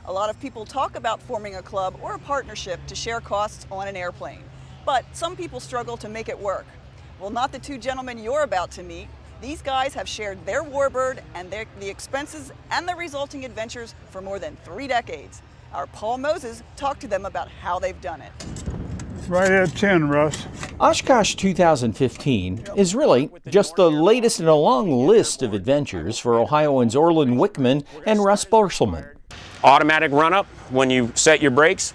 A lot of people talk about forming a club or a partnership to share costs on an airplane, but some people struggle to make it work. Well, not the two gentlemen you're about to meet. These guys have shared their warbird and the expenses and the resulting adventures for more than 3 decades. Our Paul Moses talked to them about how they've done it. Right at 10, Russ. Oshkosh 2015 is really just the latest in a long list of adventures for Ohioans Orland Wickman and Russ Borselman. Automatic run-up when you set your brakes,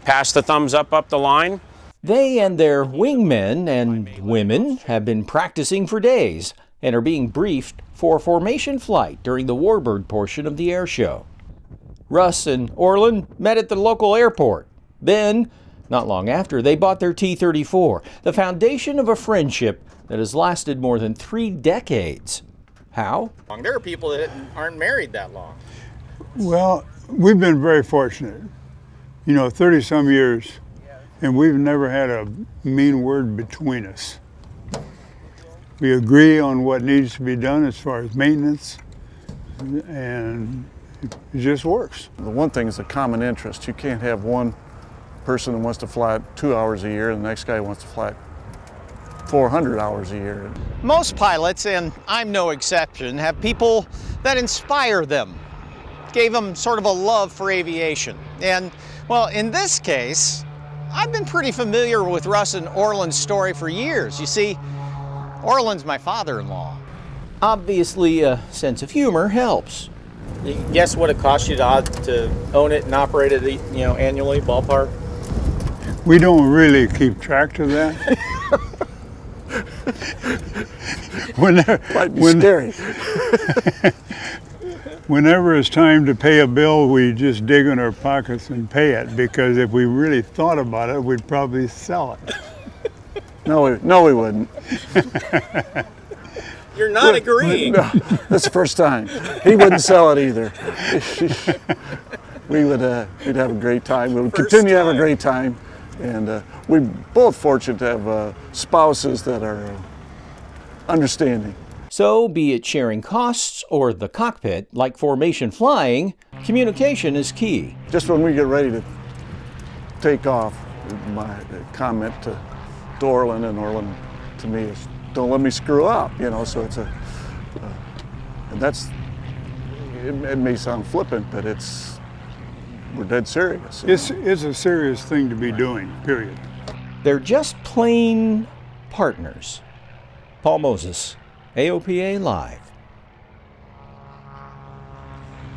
pass the thumbs up the line. They and their wingmen and women have been practicing for days and are being briefed for formation flight during the warbird portion of the air show. Russ and Orland met at the local airport. Then, not long after, they bought their T-34, the foundation of a friendship that has lasted more than 3 decades. How? There are people that aren't married that long. Well, we've been very fortunate. 30-some years, and we've never had a mean word between us. We agree on what needs to be done as far as maintenance, and it just works. The one thing is a common interest. You can't have one person that wants to fly it 2 hours a year and the next guy wants to fly it 400 hours a year. Most pilots, and I'm no exception, have people that inspire them, gave them sort of a love for aviation. And, well, in this case, I've been pretty familiar with Russ and Orland's story for years. You see, Orland's my father-in-law. Obviously, a sense of humor helps. You guess what it costs you to own it and operate it, annually, ballpark? We don't really keep track of that. Might be scary. Whenever it's time to pay a bill, we just dig in our pockets and pay it, because if we really thought about it, we'd probably sell it. No, we wouldn't. You're not agreeing. No, that's the first time. He wouldn't sell it either. We'd have a great time. We would continue to have a great time. And we're both fortunate to have spouses that are understanding. So, be it sharing costs or the cockpit, like formation flying, communication is key. Just when we get ready to take off, my comment to Orland and Orland to me is, don't let me screw up, so it's and that's, it may sound flippant, but we're dead serious. It's a serious thing to be doing, period. They're just plain partners. Paul Moses, AOPA Live.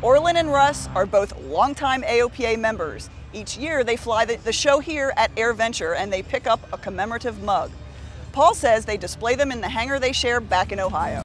Orland and Russ are both longtime AOPA members. Each year they fly the show here at AirVenture and they pick up a commemorative mug. Paul says they display them in the hangar they share back in Ohio.